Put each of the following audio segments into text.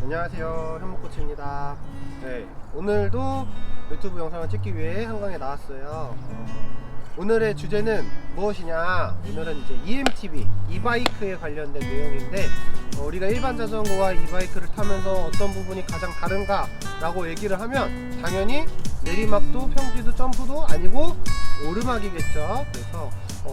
안녕하세요, 현목코치입니다. 네, 오늘도 유튜브 영상을 찍기 위해 한강에 나왔어요. 오늘의 주제는 무엇이냐? 오늘은 이제 EMTB, 이바이크에 관련된 내용인데, 우리가 일반 자전거와 이바이크를 타면서 어떤 부분이 가장 다른가 라고 얘기를 하면 당연히 내리막도 평지도 점프도 아니고 오르막이겠죠. 그래서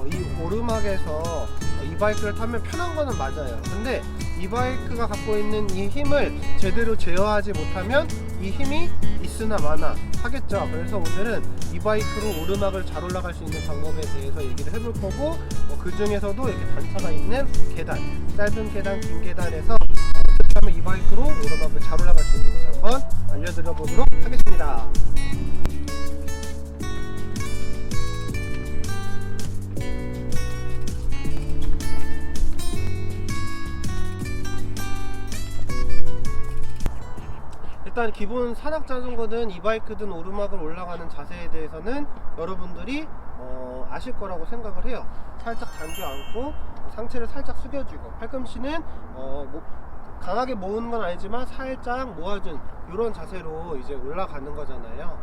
이 오르막에서 이바이크를 타면 편한 거는 맞아요. 근데 이바이크가 갖고 있는 이 힘을 제대로 제어하지 못하면 이 힘이 있으나 마나 하겠죠. 그래서 오늘은 이바이크로 오르막을 잘 올라갈 수 있는 방법에 대해서 얘기를 해볼 거고, 그 중에서도 이렇게 단차가 있는 계단, 짧은 계단, 긴 계단에서 어떻게 하면 이바이크로 오르막을 잘 올라갈 수 있는지 한번 알려드려 보도록 하겠습니다. 일단 기본 산악 자전거든 이바이크든 오르막을 올라가는 자세에 대해서는 여러분들이 아실 거라고 생각을 해요. 살짝 당겨 안고 상체를 살짝 숙여주고, 팔꿈치는 강하게 모으는 건 아니지만 살짝 모아준 이런 자세로 이제 올라가는 거잖아요.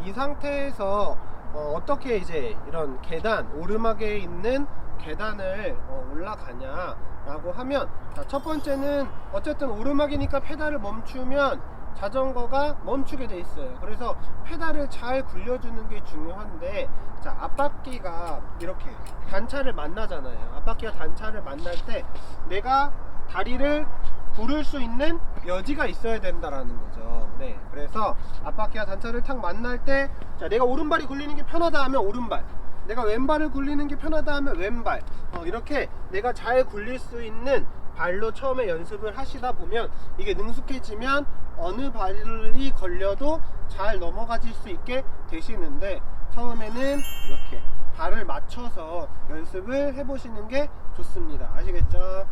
이 상태에서 어떻게 이제 이런 계단, 오르막에 있는 계단을 올라가냐 라고 하면, 첫 번째는 어쨌든 오르막이니까 페달을 멈추면 자전거가 멈추게 돼 있어요. 그래서 페달을 잘 굴려주는 게 중요한데, 자, 앞바퀴가 이렇게 단차를 만나잖아요. 앞바퀴가 단차를 만날 때 내가 다리를 구를 수 있는 여지가 있어야 된다라는 거죠. 네, 그래서 앞바퀴가 단차를 탁 만날 때, 자, 내가 오른발이 굴리는 게 편하다 하면 오른발, 내가 왼발을 굴리는 게 편하다 하면 왼발, 이렇게 내가 잘 굴릴 수 있는 발로 처음에 연습을 하시다 보면 이게 능숙해지면 어느 발이 걸려도 잘 넘어가질 수 있게 되시는데, 처음에는 이렇게 발을 맞춰서 연습을 해보시는 게 좋습니다. 아시겠죠?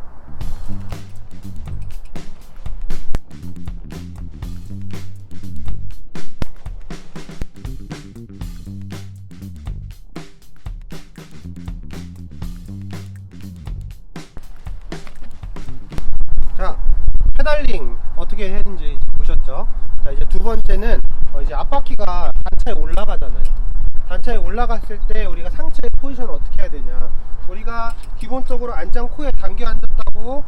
자, 페달링 어떻게 했는지 보셨죠? 자, 이제 두 번째는 이제 앞바퀴가 단차에 올라가잖아요. 단차에 올라갔을 때 우리가 상체의 포지션을 어떻게 해야 되냐? 우리가 기본적으로 안장 코에 당겨 앉았다고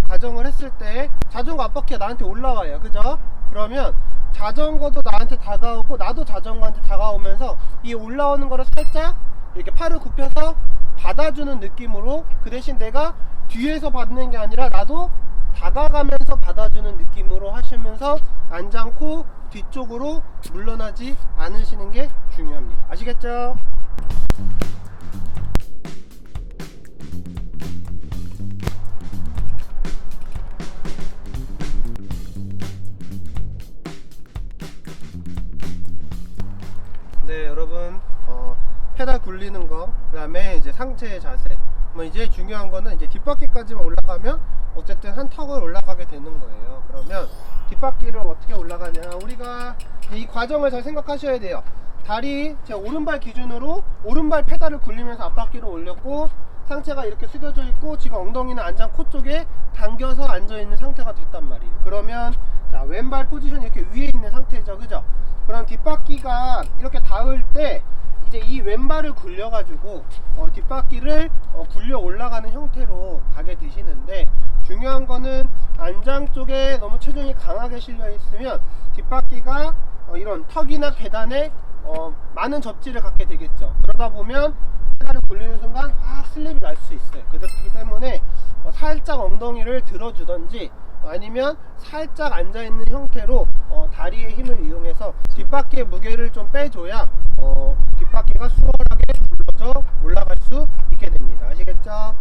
가정을 했을 때 자전거 앞바퀴가 나한테 올라와요. 그죠? 그러면 자전거도 나한테 다가오고 나도 자전거한테 다가오면서 이 올라오는 거를 살짝 이렇게 팔을 굽혀서 받아주는 느낌으로, 그 대신 내가 뒤에서 받는 게 아니라 나도 다가가면서 받아주는 느낌으로 하시면서 안장코 뒤쪽으로 물러나지 않으시는 게 중요합니다. 아시겠죠? 네, 여러분, 페달 굴리는 거, 그 다음에 이제 상체의 자세, 이제 중요한 거는 이제 뒷바퀴까지만 올라가면 어쨌든 한 턱을 올라가게 되는 거예요. 그러면 뒷바퀴를 어떻게 올라가냐, 우리가 이 과정을 잘 생각하셔야 돼요. 다리, 제 오른발 기준으로 오른발 페달을 굴리면서 앞바퀴로 올렸고, 상체가 이렇게 숙여져 있고 지금 엉덩이는 안장 코 쪽에 당겨서 앉아 있는 상태가 됐단 말이에요. 그러면 자, 왼발 포지션이 이렇게 위에 있는 상태죠. 그죠? 그럼 뒷바퀴가 이렇게 닿을 때 이제 이 왼발을 굴려 가지고 뒷바퀴를 굴려 올라가는 형태로 가게 되시는데, 중요한 거는 안장 쪽에 너무 체중이 강하게 실려 있으면 뒷바퀴가 이런 턱이나 계단에 많은 접지를 갖게 되겠죠. 그러다 보면 페달을 굴리는 순간 슬립이 날 수 있어요. 그렇기 때문에 살짝 엉덩이를 들어주던지 아니면 살짝 앉아있는 형태로 다리의 힘을 이용해서 뒷바퀴의 무게를 좀 빼줘야 뒷바퀴가 수월하게 굴러져 올라갈 수 있게 됩니다. 아시겠죠?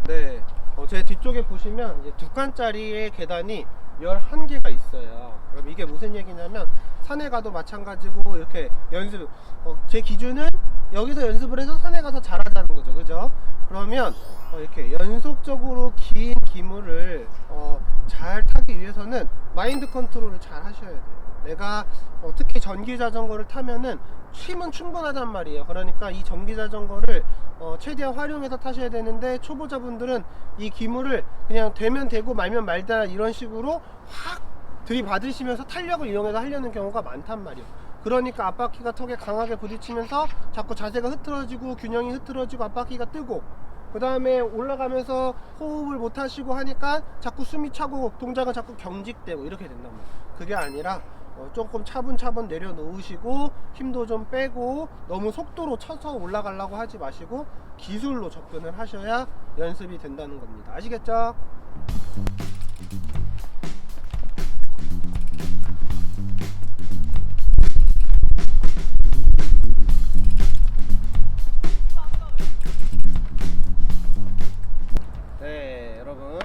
네, 제 뒤쪽에 보시면 이제 2칸짜리의 계단이 11개가 있어요. 그럼 이게 무슨 얘기냐면 산에 가도 마찬가지고 이렇게 연습, 제 기준은 여기서 연습을 해서 산에 가서 잘하자는 거죠. 그죠? 그러면 이렇게 연속적으로 긴 기물을 잘 타기 위해서는 마인드 컨트롤을 잘 하셔야 돼요. 내가 특히 전기 자전거를 타면은 힘은 충분하단 말이에요. 그러니까 이 전기 자전거를 최대한 활용해서 타셔야 되는데, 초보자분들은 이 기물을 그냥 되면 되고 말면 말다 이런 식으로 확 들이받으시면서 탄력을 이용해서 하려는 경우가 많단 말이에요. 그러니까 앞바퀴가 턱에 강하게 부딪히면서 자꾸 자세가 흐트러지고 균형이 흐트러지고 앞바퀴가 뜨고, 그 다음에 올라가면서 호흡을 못 하시고 하니까 자꾸 숨이 차고 동작은 자꾸 경직되고 이렇게 된단 말이에요. 그게 아니라 조금 차분차분 내려놓으시고 힘도 좀 빼고 너무 속도로 쳐서 올라가려고 하지 마시고 기술로 접근을 하셔야 연습이 된다는 겁니다. 아시겠죠? 네, 여러분,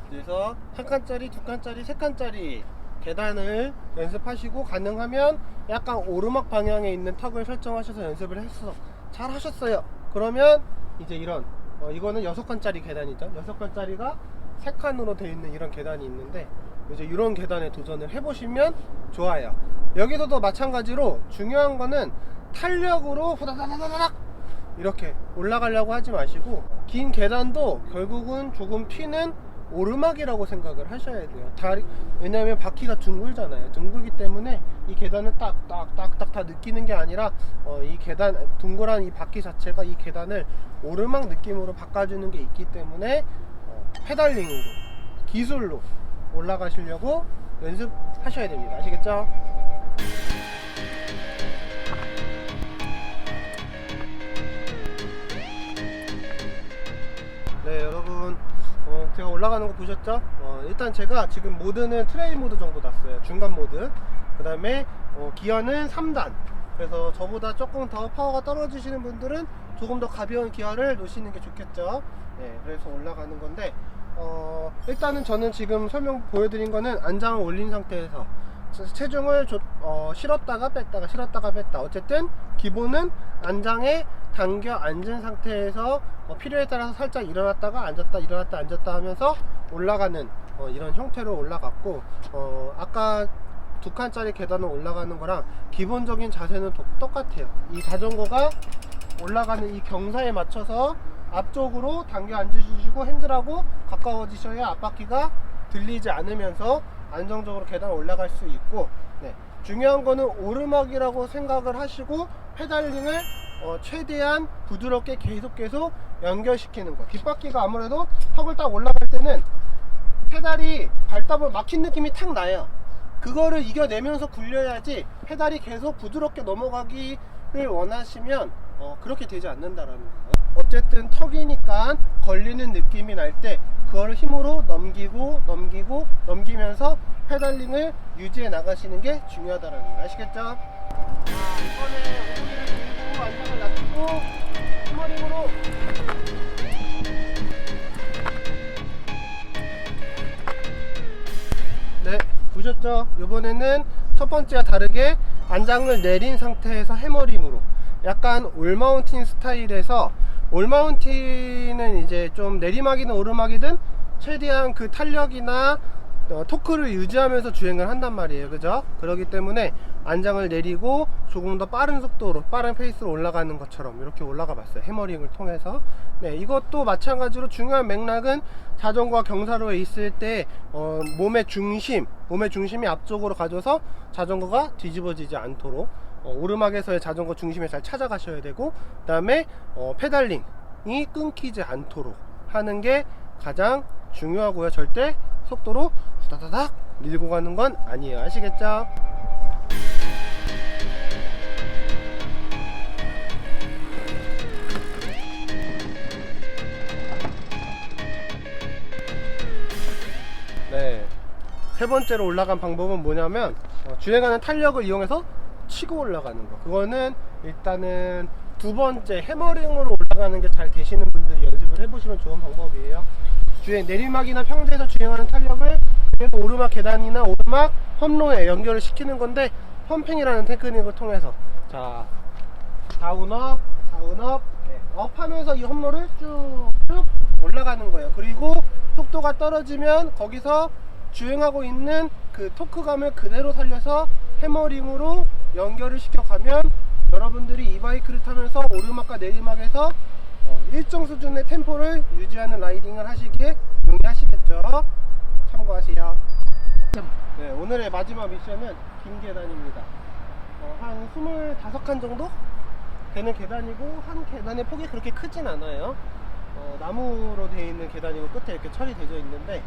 그래서 한 칸짜리, 두 칸짜리, 세 칸짜리 계단을 연습하시고, 가능하면 약간 오르막 방향에 있는 턱을 설정하셔서 연습을 해서 잘 하셨어요. 그러면 이제 이런 이거는 6칸짜리 계단이죠. 6칸짜리가 3칸으로 되어 있는 이런 계단이 있는데, 이제 이런 계단에 도전을 해보시면 좋아요. 여기서도 마찬가지로 중요한 거는 탄력으로 후다다다다닥 이렇게 올라가려고 하지 마시고, 긴 계단도 결국은 조금 튀는 오르막이라고 생각을 하셔야 돼요. 왜냐하면 바퀴가 둥글잖아요. 둥글기 때문에 이 계단을 딱딱딱딱 다 느끼는 게 아니라 이 계단, 둥글한 이 바퀴 자체가 이 계단을 오르막 느낌으로 바꿔주는 게 있기 때문에 페달링으로, 기술로 올라가시려고 연습하셔야 됩니다. 아시겠죠? 네, 여러분, 제가 올라가는 거 보셨죠? 일단 제가 지금 모드는 트레일 모드 정도 놨어요. 중간 모드. 그 다음에 기어는 3단. 그래서 저보다 조금 더 파워가 떨어지시는 분들은 조금 더 가벼운 기어를 놓으시는 게 좋겠죠. 네, 그래서 올라가는 건데, 일단은 저는 지금 설명 보여드린 거는 안장을 올린 상태에서 체중을 실었다가 뺐다가 실었다가 뺐다, 어쨌든 기본은 안장에 당겨 앉은 상태에서 필요에 따라서 살짝 일어났다가 앉았다 일어났다 앉았다 하면서 올라가는 이런 형태로 올라갔고, 아까 2칸짜리 계단을 올라가는 거랑 기본적인 자세는 똑같아요. 이 자전거가 올라가는 이 경사에 맞춰서 앞쪽으로 당겨 앉으시고 핸들하고 가까워지셔야 앞바퀴가 들리지 않으면서 안정적으로 계단을 올라갈 수 있고, 네, 중요한 거는 오르막이라고 생각을 하시고 페달링을 최대한 부드럽게 계속 연결시키는 거. 뒷바퀴가 아무래도 턱을 딱 올라갈 때는 페달이 밟다 보면 막힌 느낌이 탁 나요. 그거를 이겨내면서 굴려야지, 페달이 계속 부드럽게 넘어가기를 원하시면 그렇게 되지 않는다라는 거예요. 어쨌든 턱이니까 걸리는 느낌이 날 때 그걸 힘으로 넘기면서 페달링을 유지해 나가시는 게 중요하다라는 거 아시겠죠? 이번에 오리를 들고 안장을 낮추고 스머링으로 네, 보셨죠? 이번에는 첫 번째와 다르게 안장을 내린 상태에서 해머링으로, 약간 올마운틴 스타일에서, 올마운틴은 이제 좀 내리막이든 오르막이든 최대한 그 탄력이나 토크를 유지하면서 주행을 한단 말이에요. 그죠? 그렇기 때문에 안장을 내리고 조금 더 빠른 속도로, 빠른 페이스로 올라가는 것처럼 이렇게 올라가 봤어요. 해머링을 통해서. 네, 이것도 마찬가지로 중요한 맥락은 자전거가 경사로에 있을 때 몸의 중심이 앞쪽으로 가져서 자전거가 뒤집어지지 않도록 오르막에서의 자전거 중심을 잘 찾아가셔야 되고, 그 다음에 페달링이 끊기지 않도록 하는 게 가장 중요하고요. 절대 속도로 후다다닥 밀고 가는 건 아니에요. 아시겠죠? 네, 세 번째로 올라간 방법은 뭐냐면 주행하는 탄력을 이용해서 치고 올라가는 거. 그거는 일단은 두 번째 해머링으로 올라가는 게 잘 되시는 분들이 연습을 해보시면 좋은 방법이에요. 주행 내리막이나 평지에서 주행하는 탄력을 그래도 오르막 계단이나 오르막 험로에 연결을 시키는 건데, 펌핑이라는 테크닉을 통해서, 자, 다운업 다운업, 네. 업하면서 이 홈롤을 쭉쭉 올라가는 거예요. 그리고 속도가 떨어지면 거기서 주행하고 있는 그 토크감을 그대로 살려서 해머링으로 연결을 시켜가면 여러분들이 이 바이크를 타면서 오르막과 내리막에서 일정 수준의 템포를 유지하는 라이딩을 하시기에 용이하시겠죠. 참고하세요. 네, 오늘의 마지막 미션은 긴 계단입니다. 한 25칸 정도 되는 계단이고, 한 계단의 폭이 그렇게 크진 않아요. 나무로 되어 있는 계단이고 끝에 이렇게 철이 되어 있는데,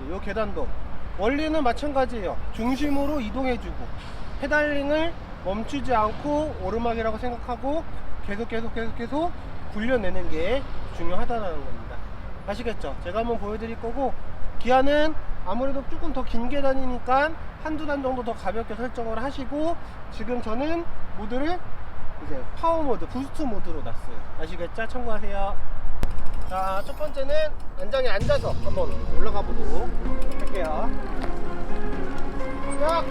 이제 이 계단도 원리는 마찬가지예요. 중심으로 이동해주고 페달링을 멈추지 않고 오르막이라고 생각하고 계속 굴려내는 게 중요하다는 겁니다. 아시겠죠? 제가 한번 보여드릴 거고, 기아는 아무래도 조금 더 긴 계단이니까 한두 단 정도 더 가볍게 설정을 하시고, 지금 저는 모드를 이제 파워 모드, 부스트 모드로 놨어요. 아시겠죠? 참고하세요. 자, 첫 번째는 안장에 앉아서 한번 올라가 보도록 할게요. 야!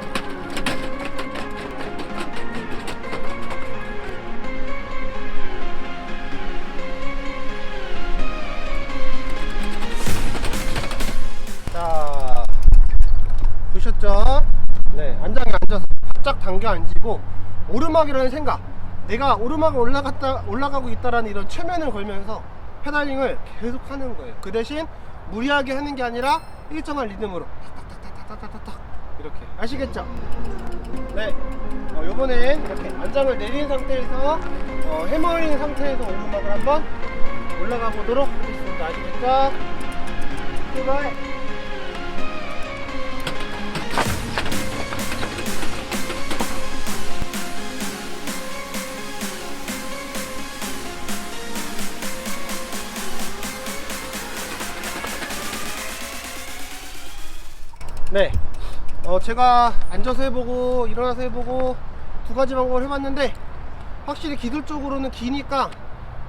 자, 보셨죠? 네, 안장에 앉아서 바짝 당겨 앉히고 오르막이라는 생각, 내가 오르막을 올라가고 있다라는 이런 최면을 걸면서 페달링을 계속 하는 거예요. 그 대신 무리하게 하는 게 아니라 일정한 리듬으로 탁탁탁탁탁탁탁 이렇게. 아시겠죠? 네, 요번엔 이렇게 안장을 내린 상태에서 해머링 상태에서 오르막을 한번 올라가 보도록 하겠습니다. 아시겠죠? 출발! 네, 제가 앉아서 해보고 일어나서 해보고 두 가지 방법을 해봤는데, 확실히 기술적으로는 기니까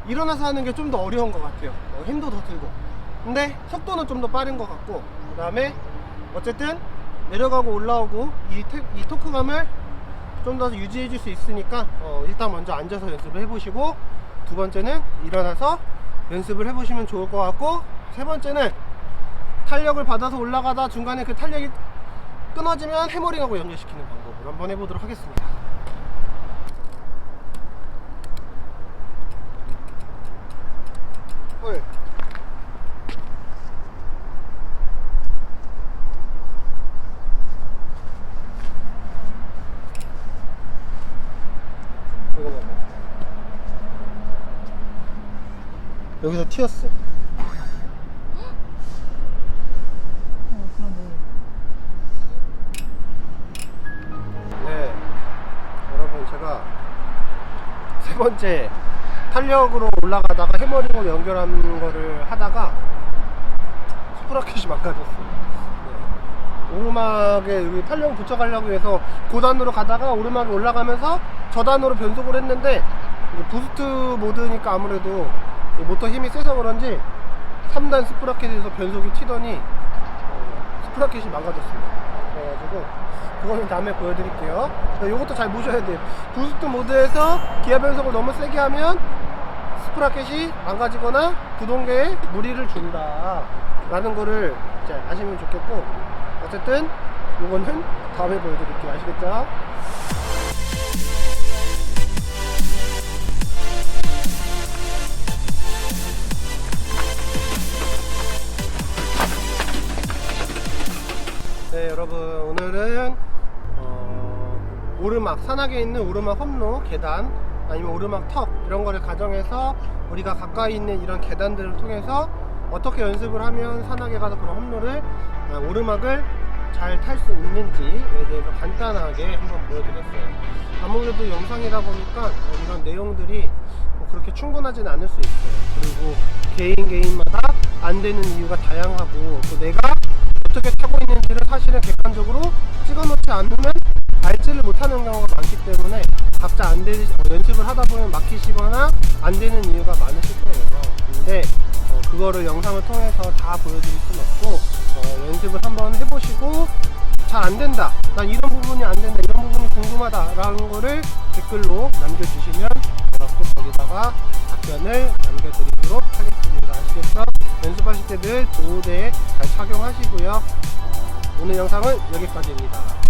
일어나서 하는 게 좀 더 어려운 것 같아요. 힘도 더 들고, 근데 속도는 좀 더 빠른 것 같고, 그 다음에 어쨌든 내려가고 올라오고 이 토크감을 좀 더 유지해 줄 수 있으니까 일단 먼저 앉아서 연습을 해보시고, 두 번째는 일어나서 연습을 해보시면 좋을 것 같고, 세 번째는 탄력을 받아서 올라가다 중간에 그 탄력이 끊어지면 해머링하고 연결시키는 방법으로 한번 해보도록 하겠습니다. 홀. 여기서 튀었어. 네, 여러분, 제가 세 번째 탄력으로 올라가다가 해머링으로 연결한 거를 하다가 스프라켓이 망가졌어요. 네. 오르막에 여기 탄력을 붙여가려고 해서 고단으로 가다가 오르막에 올라가면서 저단으로 변속을 했는데, 이제 부스트 모드니까 아무래도 모터 힘이 세서 그런지 3단 스프라켓에서 변속이 튀더니 스프라켓이 망가졌습니다. 그래가지고 그거는 다음에 보여드릴게요. 이것도 잘 보셔야 돼요. 부스트 모드에서 기아 변속을 너무 세게 하면 스프라켓이 망가지거나 구동계에 무리를 준다 라는 거를 이제 아시면 좋겠고, 어쨌든 이거는 다음에 보여드릴게요. 아시겠죠? 네, 여러분, 오늘은 오르막, 산악에 있는 오르막 험로, 계단, 아니면 오르막 턱 이런 거를 가정해서 우리가 가까이 있는 이런 계단들을 통해서 어떻게 연습을 하면 산악에 가서 그런 험로를, 오르막을 잘 탈 수 있는지에 대해서 간단하게 한번 보여드렸어요. 아무래도 영상이다 보니까 이런 내용들이 그렇게 충분하진 않을 수 있어요. 그리고 개인마다 안 되는 이유가 다양하고, 또 내가 어떻게 타고 있는지를 사실은 객관적으로 찍어놓지 않으면 알지를 못하는 경우가 많기 때문에 각자 연습을 하다 보면 막히시거나 안 되는 이유가 많으실 거예요. 근데 그거를 영상을 통해서 다 보여드릴 수는 없고, 연습을 한번 해보시고 잘 안 된다, 난 이런 부분이 안 된다, 이런 부분이 궁금하다 라는 거를 댓글로 남겨주시면 제가 또 거기다가 답변을 남겨드리도록 하겠습니다. 아시겠죠? 연습하실 때 늘 보호대 잘 착용하시고요. 오늘 영상은 여기까지입니다.